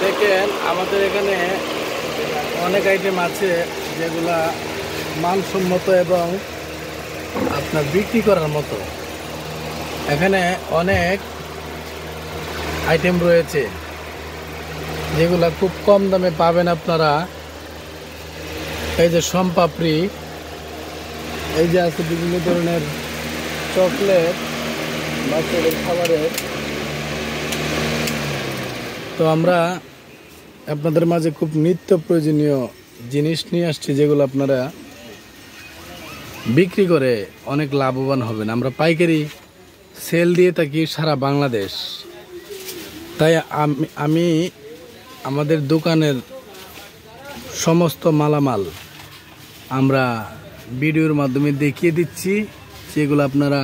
দেখেন আমাদের এখানে অনেক আইটেম আছে যেগুলা মানসম্মত এবং আপনার বিক্রি করার মতো। এখানে অনেক আইটেম রয়েছে যেগুলা খুব কম দামে পাবেন আপনারা। এই যে সোমপাপড়ি, এই যে আছে বিভিন্ন ধরনের চকলেট, বাচ্চাদের খাবারের। তো আমরা আপনাদের মাঝে খুব নিত্য প্রয়োজনীয় জিনিস নিয়ে আসছি যেগুলো আপনারা বিক্রি করে অনেক লাভবান হবেন। আমরা পাইকারি সেল দিয়ে থাকি সারা বাংলাদেশ। তাই আমি আমাদের দোকানের সমস্ত মালামাল আমরা ভিডিওর মাধ্যমে দেখিয়ে দিচ্ছি, যেগুলো আপনারা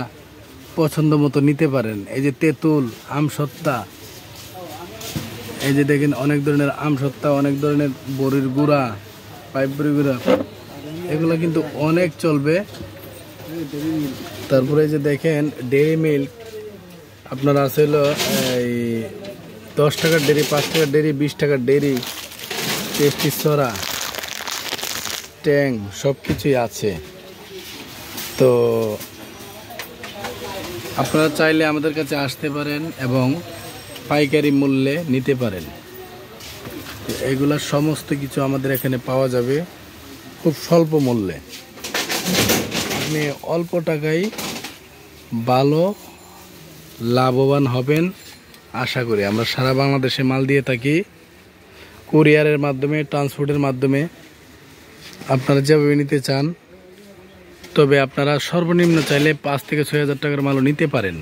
পছন্দ মতো নিতে পারেন। এই যে তেঁতুল, আমসত্ত্বা, এই যে দেখেন অনেক ধরনের আমসত্ত্বা, অনেক ধরনের বড়ির গুঁড়া, পাইপ বড়ির গুঁড়া, এগুলো কিন্তু অনেক চলবে। তারপরে এই যে দেখেন ডেইরি মিল্ক আপনার আছে হলো এই 10 টাকার ডেরি, 5 টাকার ডেরি, 20 টাকার ডেরি, টেস্টি সরা, ট্যাং, সব কিছুই আছে। তো আপনারা চাইলে আমাদের কাছে আসতে পারেন এবং পাইকারি মূল্যে নিতে পারেন। এগুলা সমস্ত কিছু আমাদের এখানে পাওয়া যাবে খুব স্বল্প মূল্যে। আপনি অল্প টাকায় ভালো লাভবান হবেন আশা করি। আমরা সারা বাংলাদেশে মাল দিয়ে থাকি কুরিয়ারের মাধ্যমে, ট্রান্সপোর্টের মাধ্যমে। আপনারা যেভাবে নিতে চান, তবে আপনারা সর্বনিম্ন চাইলে 5 থেকে 6 হাজার টাকার মালও নিতে পারেন।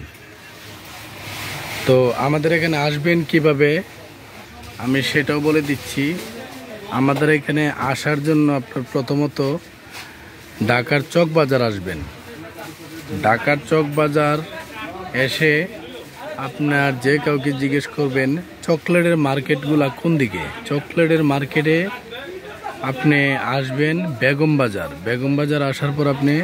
তো আমাদের এখানে আসবেন কিভাবে আমি সেটাও বলে দিচ্ছি। আমাদের এখানে আসার জন্য আপনার প্রথমত ঢাকার চক বাজার আসবেন। ঢাকার চক বাজার এসে আপনার যে কাউকে জিজ্ঞেস করবেন চকলেটের মার্কেটগুলা কোন দিকে। চকলেটের মার্কেটে আপনি আসবেন বেগম বাজার। বেগম বাজার আসার পর আপনি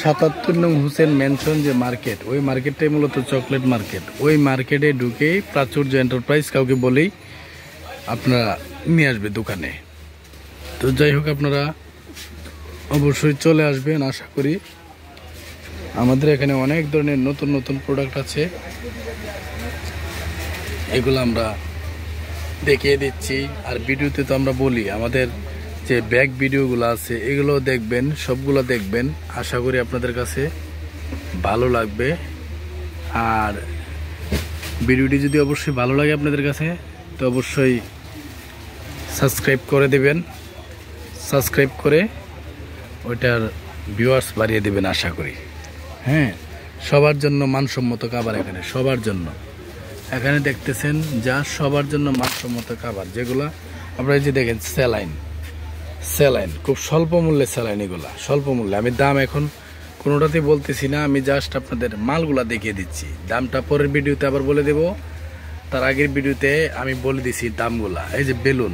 77 নং হুসেন মেনশন যে মার্কেট, ওই মার্কেটটাই মূলত চকলেট মার্কেট। ওই মার্কেটে ঢুকেই প্রাচুর্য এন্টারপ্রাইজ কাউকে বলেই আপনারা নিয়ে আসবে দোকানে। তো যাই হোক, আপনারা অবশ্যই চলে আসবেন আশা করি। আমাদের এখানে অনেক ধরনের নতুন নতুন প্রোডাক্ট আছে, এগুলো আমরা দেখিয়ে দিচ্ছি। আর ভিডিওতে তো আমরা বলি আমাদের যে ব্যাক ভিডিওগুলো আছে এগুলো দেখবেন, সবগুলো দেখবেন। আশা করি আপনাদের কাছে ভালো লাগবে। আর ভিডিওটি যদি অবশ্যই ভালো লাগে আপনাদের কাছে, তো অবশ্যই সাবস্ক্রাইব করে দেবেন। সাবস্ক্রাইব করে ওইটার ভিউয়ার্স বাড়িয়ে দেবেন আশা করি। হ্যাঁ, সবার জন্য মানসম্মত খাবার এখানে, সবার জন্য। এখানে দেখতেছেন যা সবার জন্য মানসম্মত খাবার, যেগুলো আপনারা যে দেখেন স্যালাইন, স্যালাইন খুব স্বল্প মূল্যে স্যালাইন, এগুলা স্বল্প মূল্যে। আমি দাম এখন কোনোটাতেই বলতেছি না, আমি জাস্ট আপনাদের মালগুলা দেখিয়ে দিচ্ছি। দামটা পরের ভিডিওতে আবার বলে দেব। তার আগের ভিডিওতে আমি বলে দিছি দামগুলা। এই যে বেলুন,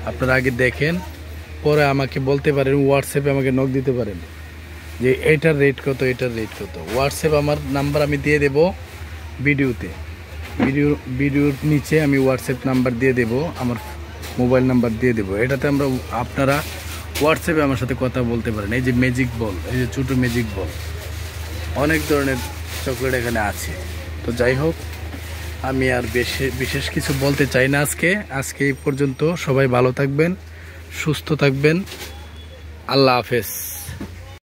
আপনারা আগে দেখেন, পরে আমাকে বলতে পারেন, হোয়াটসঅ্যাপে আমাকে নক দিতে পারেন যে এটার রেট কত, এটার রেট কত। হোয়াটসঅ্যাপ আমার নাম্বার আমি দিয়ে দেব ভিডিওতে। ভিডিওর নিচে আমি হোয়াটসঅ্যাপ নাম্বার দিয়ে দেব, আমার মোবাইল নাম্বার দিয়ে দেব। এটাতে আপনারা হোয়াটসঅ্যাপে আমার সাথে কথা বলতে পারেন। এই যে ম্যাজিক বল, এই যে ছোটো ম্যাজিক বল, অনেক ধরনের চকলেট এখানে আছে। তো যাই হোক, আমি আর বিশেষ কিছু বলতে চাই না আজকে এই পর্যন্ত। সবাই ভালো থাকবেন, সুস্থ থাকবেন। আল্লাহ হাফেজ।